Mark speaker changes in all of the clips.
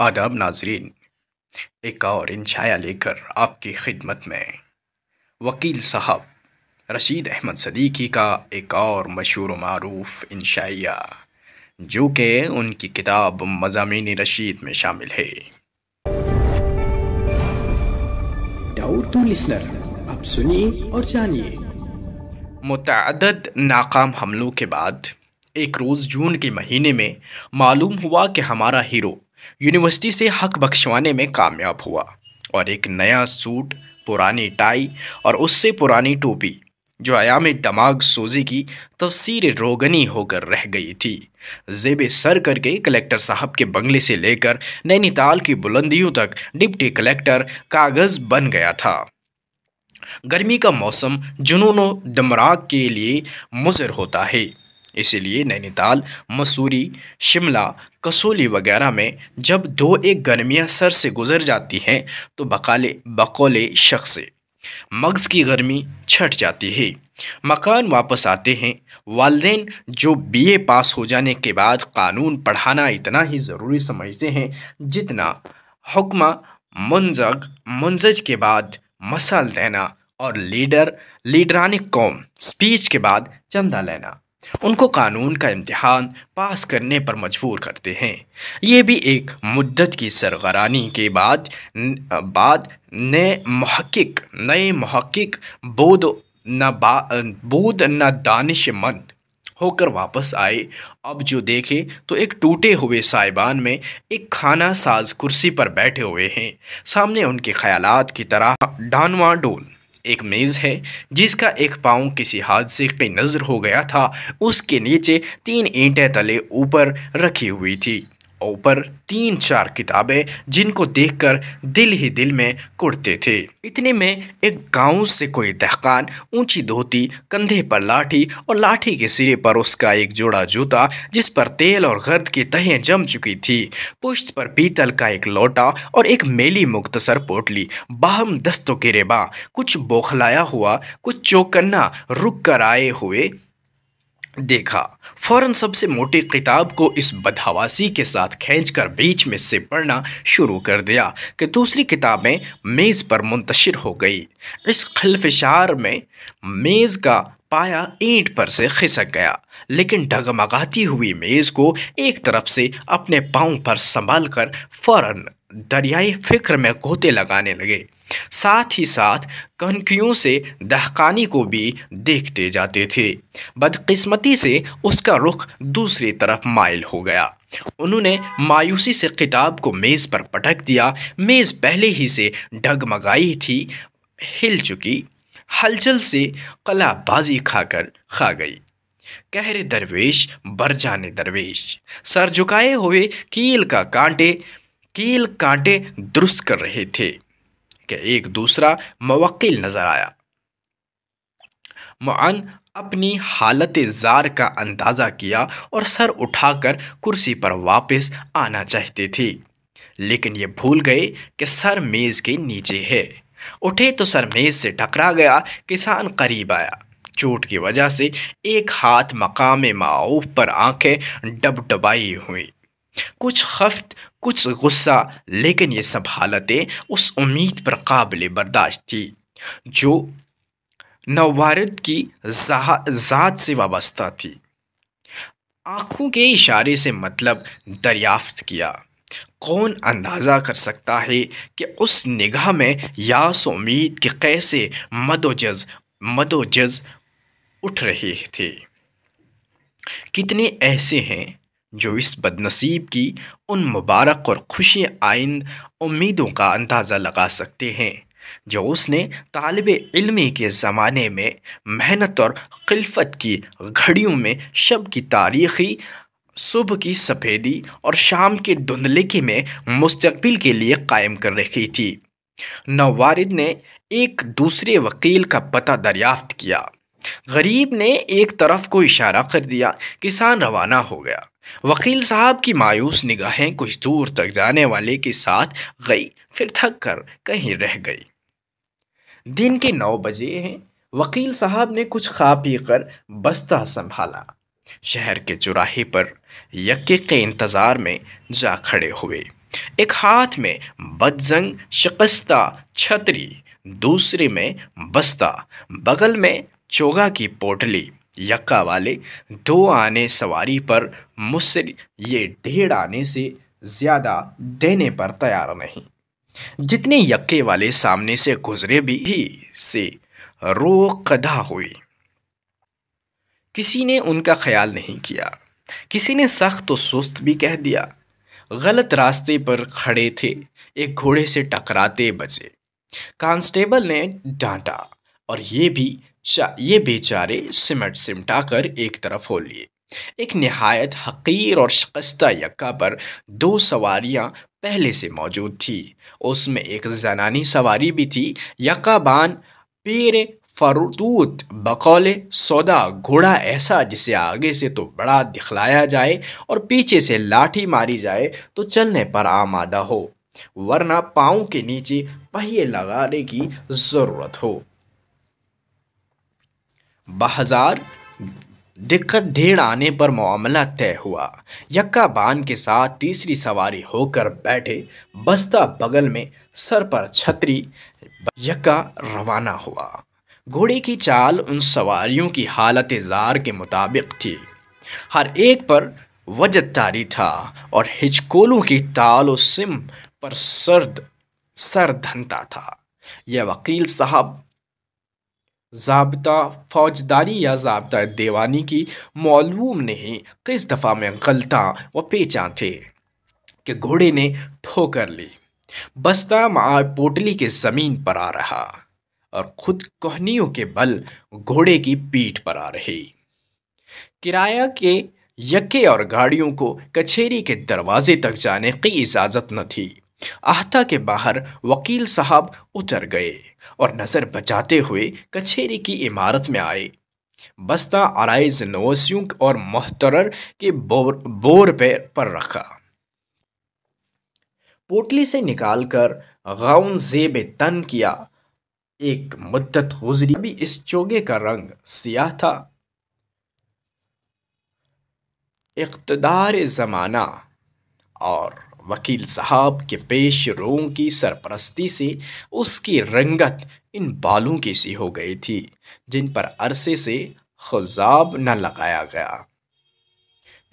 Speaker 1: आदाब नाजरीन। एक और इंशाया लेकर आपकी खिदमत में वकील साहब रशीद अहमद सदीकी का एक और मशहूर मारूफ इंशाया जो कि उनकी किताब मज़ामीन रशीद में शामिल है।
Speaker 2: डाउट टू लिसनर, अब सुनिए और जानिए।
Speaker 1: मुतअद्दिद नाकाम हमलों के बाद एक रोज़ जून के महीने में मालूम हुआ कि हमारा हीरो यूनिवर्सिटी से हक बख्शवाने में कामयाब हुआ और एक नया सूट, पुरानी टाई और उससे पुरानी टोपी जो अयाम दमाग सोजी की तफसीर रोगनी होकर रह गई थी, ज़ेब सर करके कलेक्टर साहब के बंगले से लेकर नैनीताल की बुलंदियों तक डिप्टी कलेक्टर कागज़ बन गया था। गर्मी का मौसम जुनून दमराग के लिए मुज़र होता है, इसीलिए नैनीताल, मसूरी, शिमला, कसौली वगैरह में जब दो एक गर्मियाँ सर से गुजर जाती हैं तो बकौले शख्स मग़ज़ की गर्मी छट जाती है। मकान वापस आते हैं। वालिदैन जो बीए पास हो जाने के बाद कानून पढ़ाना इतना ही ज़रूरी समझते हैं जितना हुक्म मुंजज के बाद मसल देना और लीडरान कौम स्पीच के बाद चंदा लेना उनको कानून का इम्तिहान पास करने पर मजबूर करते हैं। ये भी एक मुद्दत की सरगरानी के बाद नए महक़क़ बोध न दानिशमंद होकर वापस आए। अब जो देखे तो एक टूटे हुए साइबान में एक खाना साज कुर्सी पर बैठे हुए हैं। सामने उनके ख्यालात की तरह डानवाडोल एक मेज़ है जिसका एक पाँव किसी हादसे की नज़र हो गया था। उसके नीचे 3 ईंटें तले ऊपर रखी हुई थी। ऊपर 3-4 किताबें जिनको देखकर दिल ही दिल में कुढ़ते थे। इतने में एक गांव से कोई दहकान, ऊंची धोती, कंधे पर लाठी और लाठी के सिरे पर उसका एक जोड़ा जूता जिस पर तेल और गर्द की तहें जम चुकी थी, पुश्त पर पीतल का एक लोटा और एक मेली मुख्तसर पोटली, बाहम दस्तों के रेबा, कुछ बौखलाया हुआ, कुछ चौकन्ना रुक कर आए हुए देखा। फौरन सबसे मोटी किताब को इस बदहवासी के साथ खींचकर बीच में से पढ़ना शुरू कर दिया कि दूसरी किताबें मेज़ पर मुंतशिर हो गई। इस खिलफिशार में मेज़ का पाया ईंट पर से खिसक गया, लेकिन डगमगाती हुई मेज़ को एक तरफ से अपने पाँव पर संभाल कर फौरन दरियाई फिक्र में गोते लगाने लगे। साथ ही साथ कनखियों से दहकानी को भी देखते जाते थे। बदकिस्मती से उसका रुख दूसरी तरफ माइल हो गया। उन्होंने मायूसी से किताब को मेज़ पर पटक दिया। मेज़ पहले ही से डगमगाई थी, हिल चुकी, हलचल से कलाबाजी खा गई। कहरे दरवेश बरजाने दरवेश सर झुकाए हुए कील कांटे दुरुस्त कर रहे थे कि एक दूसरा मुवक्किल नजर आया। मुअन अपनी हालत जार का अंदाज़ा किया और सर उठाकर कुर्सी पर वापस आना चाहते थे, लेकिन ये भूल गए कि सर मेज़ के नीचे है। उठे तो सर मेज़ से टकरा गया। किसान करीब आया। चोट की वजह से एक हाथ मकाम माऊफ पर आंखें डबडबाई हुई, कुछ खफ्त, कुछ गुस्सा, लेकिन ये सब हालतें उस उम्मीद पर काबिल बर्दाश्त थी जो नवारिद की ज़ात से वाबस्ता थी। आँखों के इशारे से मतलब दरियाफ्त किया। कौन अंदाज़ा कर सकता है कि उस निगाह में यास उम्मीद के कैसे मदोजज़ उठ रहे थे। कितने ऐसे हैं जो इस बदनसीब की उन मुबारक और खुशी आइंद उम्मीदों का अंदाज़ा लगा सकते हैं जो उसने तालिबे इल्मी के ज़माने में मेहनत और खिलफत की घड़ियों में शब की तारीख़ी, सुबह की सफ़ेदी और शाम के धुंधलिके में मुस्तक़बिल के लिए कायम कर रखी थी। नवारिद ने एक दूसरे वकील का पता दरियाफ्त किया। गरीब ने एक तरफ को इशारा कर दिया। किसान रवाना हो गया। वकील साहब की मायूस निगाहें कुछ दूर तक जाने वाले के साथ गई, फिर थक कर कहीं रह गई। दिन के 9 बजे हैं। वकील साहब ने कुछ खा पी कर बस्ता संभाला। शहर के चौराहे पर यक्के के इंतज़ार में जा खड़े हुए। ایک ہاتھ میں بدزنگ شکستہ چھتری، دوسرے میں بستہ، بغل میں چوگا کی پوٹلی۔ یکا والے 2 آنے سواری پر مصر، یہ 1.5 آنے سے زیادہ دینے پر تیار نہیں۔ جتنے یکے والے سامنے سے گزرے بھی ہی سے روح قدا ہوئی۔ کسی نے ان کا خیال نہیں کیا، کسی نے سخت و سست بھی کہہ دیا۔ غلط راستے پر کھڑے تھے، ایک گھوڑے سے ٹکراتے بچے۔ کانسٹیبل نے ڈانٹا اور یہ بیچارے سمٹ سمٹا کر ایک طرف ہو لیے۔ ایک نہایت حقیر اور شکستہ یکا پر 2 سواریاں پہلے سے موجود تھی، اس میں ایک زنانی سواری بھی تھی۔ یکا بان پیر فروتوت بقول سودا، گھوڑا ایسا جسے آگے سے تو بڑا دکھلایا جائے اور پیچھے سے لاٹھی ماری جائے تو چلنے پر آمادہ ہو، ورنہ پاؤں کے نیچے پہیے لگانے کی ضرورت ہو۔ بہزار دقت 1.5 آنے پر معاملہ طے ہوا۔ یکا بان کے ساتھ تیسری سواری ہو کر بیٹھے، بستہ بغل میں، سر پر چھتری۔ یکا روانہ ہوا۔ گھوڑے کی چال ان سواریوں کی حالت زار کے مطابق تھی، ہر ایک پر وجد طاری تھا اور ہچکولوں کی تال و سم پر سر دھنتا تھا۔ یہ وکیل صاحب ضابطہ فوجداری یا ضابطہ دیوانی کی معلوم نہیں کس دفعہ میں غلطاں و پیچاں تھے کہ گھوڑے نے ٹھوکر لی۔ بستہ مع پوٹلی کے زمین پر آ رہا اور خود کوہنیوں کے بل گھوڑے کی پیٹھ پر آ رہی۔ کرایہ کے یکے اور گاڑیوں کو کچہری کے دروازے تک جانے کی اجازت نہ تھی۔ احاطہ کے باہر وکیل صاحب اتر گئے اور نظر بچاتے ہوئے کچہری کی عمارت میں آئے۔ بستہ عرائض نویسیوں اور محترر کے بور پر رکھا۔ پوٹلی سے نکال کر غون زیب تن کیا۔ ایک مدت گزری، ابھی اس چوگے کا رنگ سیاہ تھا۔ اقتدار زمانہ اور وکیل صاحب کے پیش روؤں کی سرپرستی سے اس کی رنگت ان بالوں کی سی ہو گئی تھی جن پر عرصے سے خضاب نہ لگایا گیا۔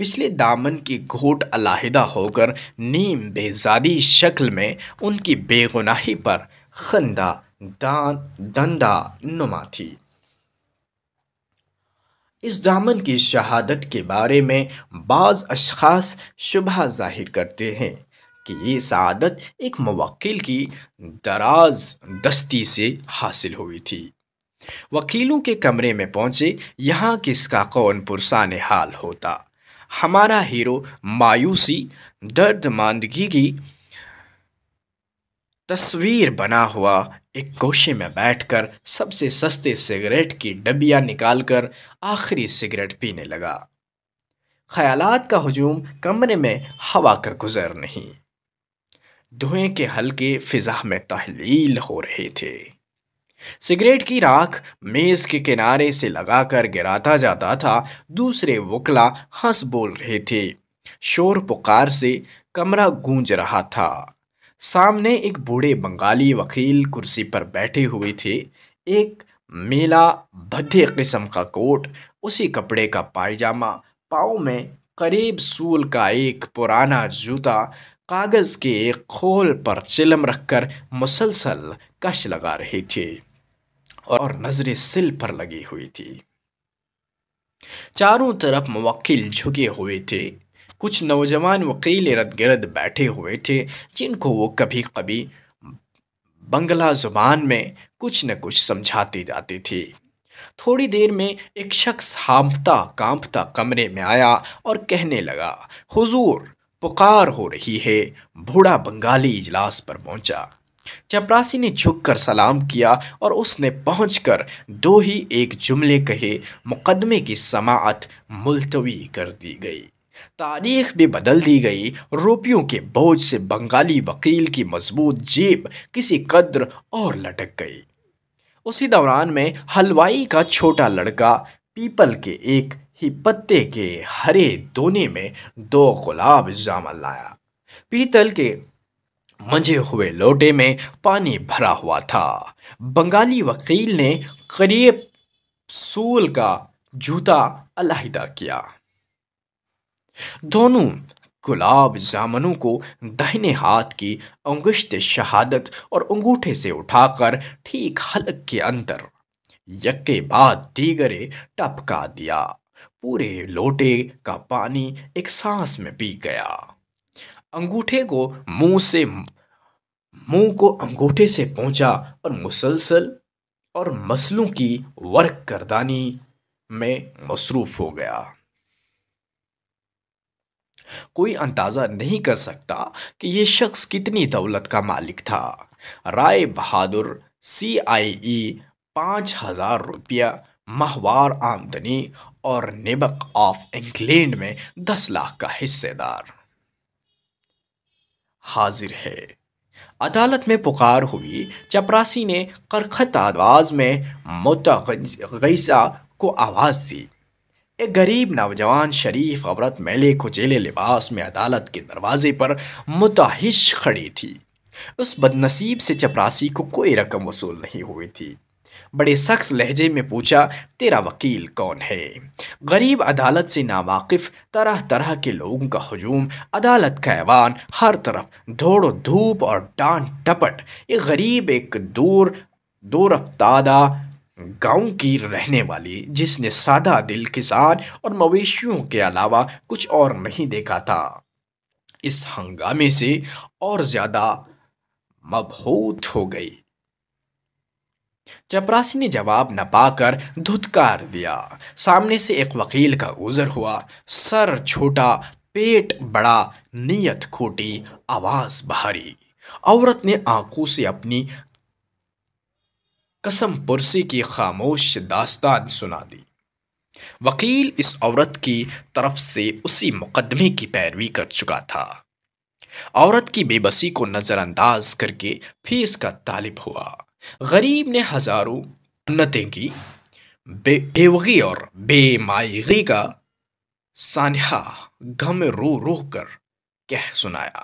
Speaker 1: پچھلے دامن کی گھوٹ علیحدہ ہو کر نیم بیزادی شکل میں ان کی بے گناہی پر خندہ دندہ نما تھی۔ اس دامن کی شہادت کے بارے میں بعض اشخاص شبہ ظاہر کرتے ہیں کہ یہ سعادت ایک موکل کی دراز دستی سے حاصل ہوئی تھی۔ وکیلوں کے کمرے میں پہنچے، یہاں کس کا کون پرسان حال ہوتا۔ ہمارا ہیرو مایوسی، درد ماندگی کی تصویر بنا ہوا ایک گوشے میں بیٹھ کر سب سے سستے سگریٹ کی ڈبیاں نکال کر آخری سگریٹ پینے لگا۔ خیالات کا ہجوم، کمرے میں ہوا کا گزر نہیں، دھوئیں کے ہلکے فضا میں تحلیل ہو رہے تھے۔ سگریٹ کی راکھ میز کے کنارے سے لگا کر گراتا جاتا تھا۔ دوسرے وکلا ہنس بول رہے تھے، شور پکار سے کمرہ گونج رہا تھا۔ سامنے ایک بوڑھے بنگالی وکیل کرسی پر بیٹھے ہوئے تھے، ایک میلا بھدے قسم کا کوٹ، اسی کپڑے کا پائجامہ، پاؤں میں قریب سول کا ایک پرانا جوتا، کاغذ کے ایک کھول پر چلم رکھ کر مسلسل کش لگا رہے تھے اور نظریں سل پر لگی ہوئی تھی۔ چاروں طرف موکل جھکے ہوئے تھے۔ کچھ نوجوان وکیل ارد گرد بیٹھے ہوئے تھے جن کو وہ کبھی کبھی بنگلہ زبان میں کچھ نہ کچھ سمجھاتے جاتے تھے۔ تھوڑی دیر میں ایک شخص ہانپتا کانپتا کمرے میں آیا اور کہنے لگا، حضور، پکار ہو رہی ہے۔ بوڑھا بنگالی اجلاس پر پہنچا۔ چپراسی نے جھک کر سلام کیا اور اس نے پہنچ کر 2 ہی ایک جملے کہے، مقدمے کی سماعت ملتوی کر دی گئی، تاریخ بھی بدل دی گئی۔ روپیوں کے بوجھ سے بنگالی وکیل کی مضبوط جیب کسی قدر اور لٹک گئی۔ اسی دوران میں حلوائی کا چھوٹا لڑکا پیپل کے ایک ہی پتے کے ہرے دونے میں 2 گلاب جامن لایا۔ پیتل کے منجے ہوئے لوٹے میں پانی بھرا ہوا تھا۔ بنگالی وکیل نے قریب سول کا جوتا علیحدہ کیا۔ دونوں گلاب جامنوں کو داہنے ہاتھ کی انگشت شہادت اور انگوٹھے سے اٹھا کر ٹھیک حلق کے اندر یکے بعد دیگرے ٹپکا دیا۔ پورے لوٹے کا پانی ایک سانس میں پی گیا۔ انگوٹھے کو منہ کو انگوٹھے سے پہنچا اور مسلسل اور مسلوں کی ورق گردانی میں مصروف ہو گیا۔ کوئی اندازہ نہیں کر سکتا کہ یہ شخص کتنی دولت کا مالک تھا۔ رائے بہادر CIE 5,000 روپیہ ماہوار آمدنی اور نیبک آف انگلینڈ میں 10 لاکھ کا حصے دار۔ حاضر ہے۔ عدالت میں پکار ہوئی۔ چپراسی نے کرخت آواز میں متغیظہ کو آواز دی۔ ایک غریب نوجوان شریف عورت میلے کچیلے لباس میں عدالت کے دروازے پر متوحش کھڑی تھی۔ اس بدنصیب سے چپراسی کو کوئی رقم وصول نہیں ہوئی تھی۔ بڑے سخت لہجے میں پوچھا، تیرا وکیل کون ہے؟ غریب عدالت سے ناواقف، طرح طرح کے لوگوں کا ہجوم، عدالت کا ایوان، ہر طرف دوڑ و دھوپ اور ڈانٹ ڈپٹ۔ ایک غریب، ایک دور افتادہ گاؤں کی رہنے والی، جس نے سادہ دل کسان اور مویشیوں کے علاوہ کچھ اور نہیں دیکھا تھا، اس ہنگامے سے اور زیادہ مبہوت ہو گئی۔ چپراسی نے جواب نہ پا کر دھتکار دیا۔ سامنے سے ایک وکیل کا گزر ہوا۔ سر چھوٹا، پیٹ بڑا، نیت کھوٹی، آواز بھاری۔ عورت نے آنکھوں سے اپنی قسم پرسی کی خاموش داستان سنا دی۔ وکیل اس عورت کی طرف سے اسی مقدمے کی پیروی کر چکا تھا۔ عورت کی بے بسی کو نظر انداز کر کے فیس کا طالب ہوا۔ غریب نے ہزاروں منتیں کی، بیوگی اور بے مائیگی کا سانحہ غم رو رو کر کہہ سنایا،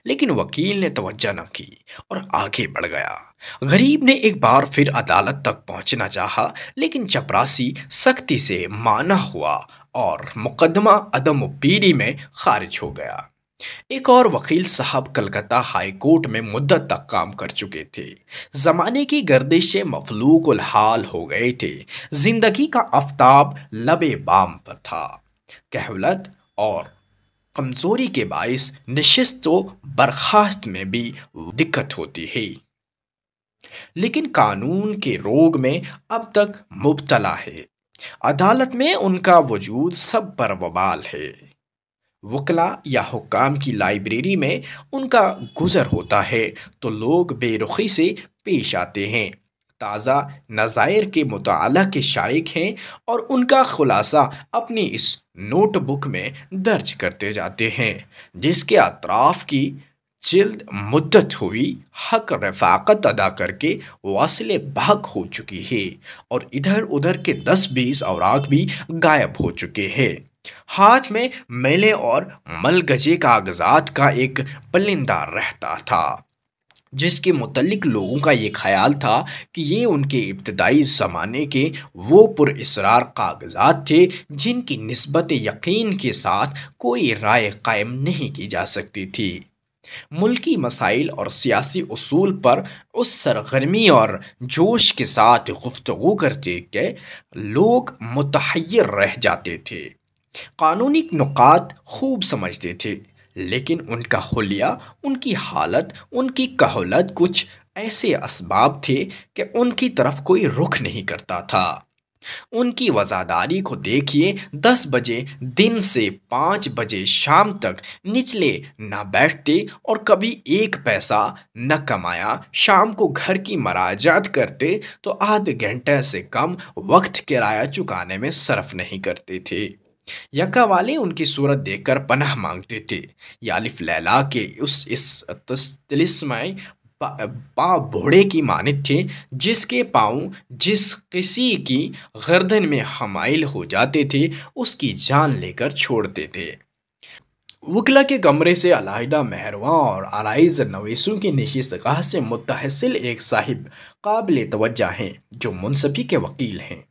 Speaker 1: لیکن وکیل نے توجہ نہ کی اور آگے بڑھ گیا۔ غریب نے ایک بار پھر عدالت تک پہنچنا چاہا، لیکن چپراسی سختی سے مانا ہوا اور مقدمہ عدم پیری میں خارج ہو گیا۔ ایک اور وکیل صاحب کلکتہ ہائی کورٹ میں مدت تک کام کر چکے تھے۔ زمانے کی گردش سے مفلوق الحال ہو گئے تھے۔ زندگی کا آفتاب لبے بام پر تھا۔ کہولت اور کمزوری کے باعث نشست و برخاست میں بھی دقت ہوتی ہے، لیکن قانون کے روگ میں اب تک مبتلا ہے۔ عدالت میں ان کا وجود سب پر وبال ہے۔ وکلاء یا حکام کی لائبریری میں ان کا گزر ہوتا ہے تو لوگ بے رخی سے پیش آتے ہیں، تازہ نظائر کے مطالعہ کے شائق ہیں اور ان کا خلاصہ اپنی اس نوٹ بک میں درج کرتے جاتے ہیں، جس کے اطراف کی جلد مدت ہوئی حق رفاقت ادا کر کے واصل بحق ہو چکی ہے اور ادھر ادھر کے 10-20 اوراق بھی غائب ہو چکے ہیں۔ ہاتھ میں میلے اور ملگجے کاغذات کا ایک پلندہ رہتا تھا، جس کے متعلق لوگوں کا یہ خیال تھا کہ یہ ان کے ابتدائی زمانے کے وہ پر اسرار کاغذات تھے جن کی نسبت یقین کے ساتھ کوئی رائے قائم نہیں کی جا سکتی تھی۔ ملکی مسائل اور سیاسی اصول پر اس سرگرمی اور جوش کے ساتھ گفتگو کرتے کہ لوگ متحیر رہ جاتے تھے۔ قانونی نکات خوب سمجھتے تھے، لیکن ان کا حلیہ، ان کی حالت، ان کی کہولت کچھ ایسے اسباب تھے کہ ان کی طرف کوئی رخ نہیں کرتا تھا۔ ان کی وزاداری کو دیکھیے، 10 بجے دن سے 5 بجے شام تک نچلے نہ بیٹھتے اور کبھی 1 پیسہ نہ کمایا۔ شام کو گھر کی مراجعت کرتے تو آدھے گھنٹے سے کم وقت کرایہ چکانے میں صرف نہیں کرتے تھے۔ یکا والے ان کی صورت دیکھ کر پناہ مانگتے تھے۔ یہ الف لیلا کے اس طلسمۂ پا بھوڑے کی مانند تھے، جس کے پاؤں جس کسی کی گردن میں حمائل ہو جاتے تھے اس کی جان لے کر چھوڑتے تھے۔ वकला के कमरे से अलहदा मेहरवां और आराइज नवेसों की नशिस्तगाह से मुतहसिल एक साहिब काबिल तवज्जा हैं जो मुंसफी के वकील हैं।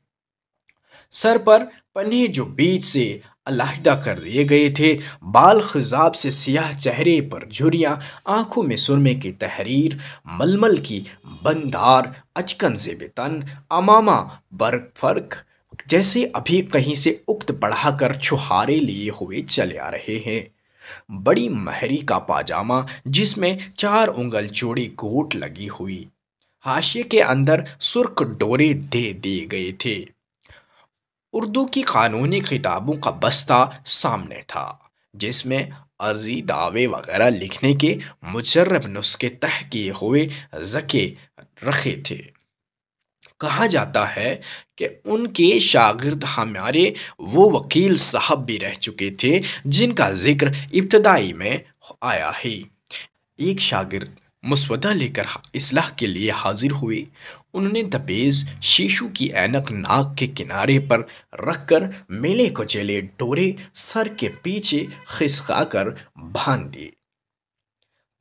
Speaker 1: सर पर पन्ने जो बीच से अलहदा कर दिए गए थे, बाल खिजाब से सियाह चेहरे पर झुर्रियाँ, आंखों में सुरमे की तहरीर, मलमल की बंदार अचकन से बेतन, अमामा बर्क फर्क जैसे अभी कहीं से उक्त बढ़ाकर छुहारे लिए हुए चले आ रहे हैं। बड़ी महरी का पाजामा जिसमें 4 उंगल चौड़ी गोट लगी हुई, हाशिए के अंदर सुर्ख डोरे दे दिए गए थे। उर्दू की कानूनी किताबों का बस्ता सामने था जिसमें अर्जी दावे वगैरह लिखने के मुजर्रब नुस्खे तह किए हुए जके रखे थे। कहा जाता है कि उनके शागिर्द हमारे वो वकील साहब भी रह चुके थे जिनका जिक्र इब्तदाई में आया है। एक शागिर्द मुसवदा लेकर इस्लाह के लिए हाजिर हुए। उन्होंने तपेज शीशु की ऐनक नाक के किनारे पर रखकर मेले कुचेले डोरे सर के पीछे खिसका कर बांध दिए।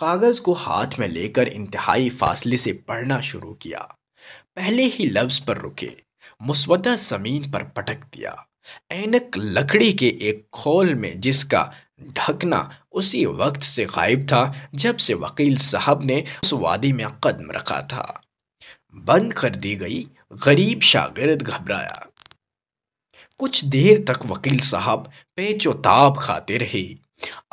Speaker 1: कागज को हाथ में लेकर इंतहाई फासले से पढ़ना शुरू किया। पहले ही लफ्ज पर रुके, मुसवदा जमीन पर पटक दिया। ऐनक लकड़ी के एक खोल में जिसका ढकना उसी वक्त से गायब था जब से वकील साहब ने उस वादी में कदम रखा था। बंद कर दी गई। गरीब शागिर्द घबराया। कुछ देर तक वकील साहब पेचो ताब खाते रहे।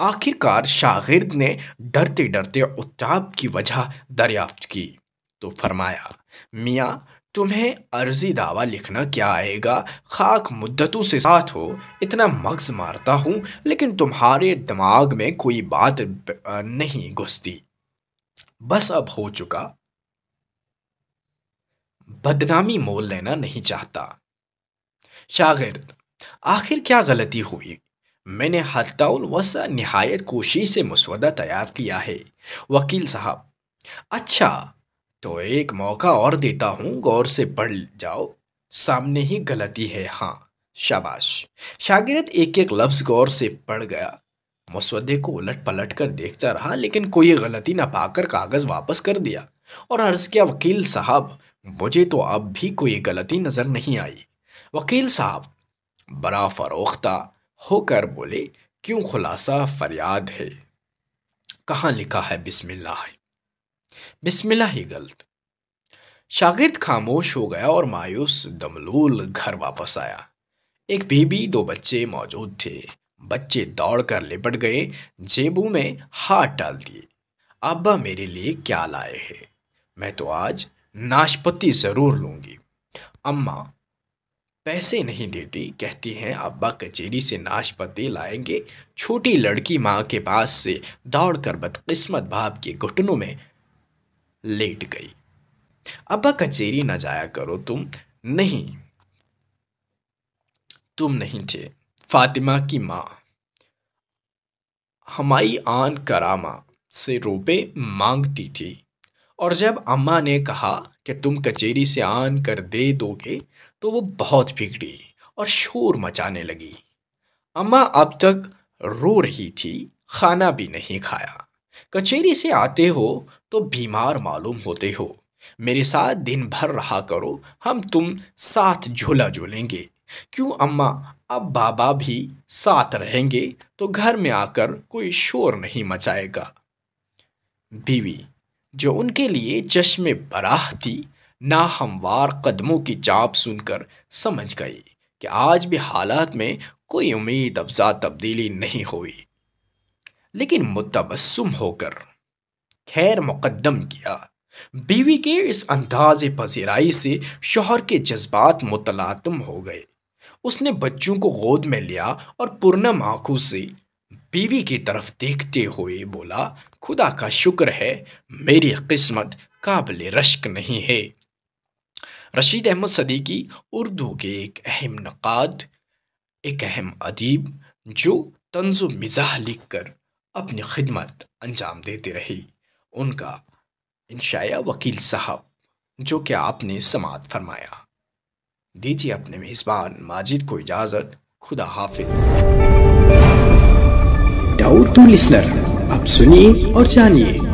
Speaker 1: आखिरकार शागिर्द ने डरते डरते उत्ताप की वजह दरियाफ्त की तो फरमाया, मियाँ तुम्हें अर्जी दावा लिखना क्या आएगा, खाक मुद्दतों से साथ हो, इतना मगज मारता हूँ लेकिन तुम्हारे दिमाग में कोई बात नहीं घुसती। बस अब हो चुका, बदनामी मोल लेना नहीं चाहता। शागिर्द आखिर क्या गलती हुई? मैंने हत्ताउल वसा निहायत कोशिश से मुसवदा तैयार किया है। वकील साहब अच्छा तो एक मौका और देता हूँ, गौर से पढ़ जाओ, सामने ही गलती है। हाँ शाबाश। शागिर्द एक एक लफ्ज गौर से पढ़ गया। मुसवदे को उलट पलट कर देखता रहा लेकिन कोई गलती न पाकर कागज वापस कर दिया और अर्ज किया, वकील साहब मुझे तो अब भी कोई गलती नजर नहीं आई। वकील साहब बड़ा फरोख्ता होकर बोले, क्यों खुलासा फरियाद है? कहाँ लिखा है बिस्मिल्लाह? बिस्मिल्लाह ही गलत। शागिर्द खामोश हो गया और मायूस दमलूल घर वापस आया। एक बीबी 2 बच्चे मौजूद थे। बच्चे दौड़कर लिपट गए, जेबों में हाथ डाल दिए। अब्बा मेरे लिए क्या लाए हैं? मैं तो आज नाशपत्ती जरूर लूंगी। अम्मा पैसे नहीं देती, कहती हैं अब्बा कचेरी से नाशपत्ती लाएंगे। छोटी लड़की माँ के पास से दौड़कर बदकिस्मत बाप के घुटनों में लेट गई। अब्बा कचेरी न जाया करो, तुम नहीं थे। फातिमा की माँ हमारी आन करामा से रुपए मांगती थी और जब अम्मा ने कहा कि तुम कचेरी से आन कर दे दोगे तो वो बहुत बिगड़ी और शोर मचाने लगी। अम्मा अब तक रो रही थी, खाना भी नहीं खाया। कचेरी से आते हो तो बीमार मालूम होते हो, मेरे साथ दिन भर रहा करो, हम तुम साथ झूला झूलेंगे। क्यों अम्मा, अब बाबा भी साथ रहेंगे तो घर में आकर कोई शोर नहीं मचाएगा। बीवी जो उनके लिए चश्मे बराह थी, नाहमवार कदमों की चाप सुनकर समझ गई कि आज भी हालात में कोई उम्मीद अफजा तब्दीली नहीं हुई, लेकिन मुतबस्सुम होकर खैर मुकद्दम किया। बीवी के इस अंदाज़े पजीराई से शौहर के जज्बात मुतलातम हो गए। उसने बच्चों को गोद में लिया और पुरनम आंखों से बीवी की तरफ देखते हुए बोला, खुदा का शुक्र है मेरी किस्मत काबिल रश्क नहीं है। रशीद अहमद सदीकी उर्दू के एक अहम नक़ाद, एक अहम अदीब जो तंज़ो मिज़ाह लिख कर अपनी खिदमत अंजाम देते रहे। उनका इंशाया वकील साहब जो कि आपने समात फरमाया। दीजिए अपने मेज़बान माजिद को इजाज़त। खुदा हाफिज़।
Speaker 2: डाउर टू लिसनर, अब सुनिए और जानिए।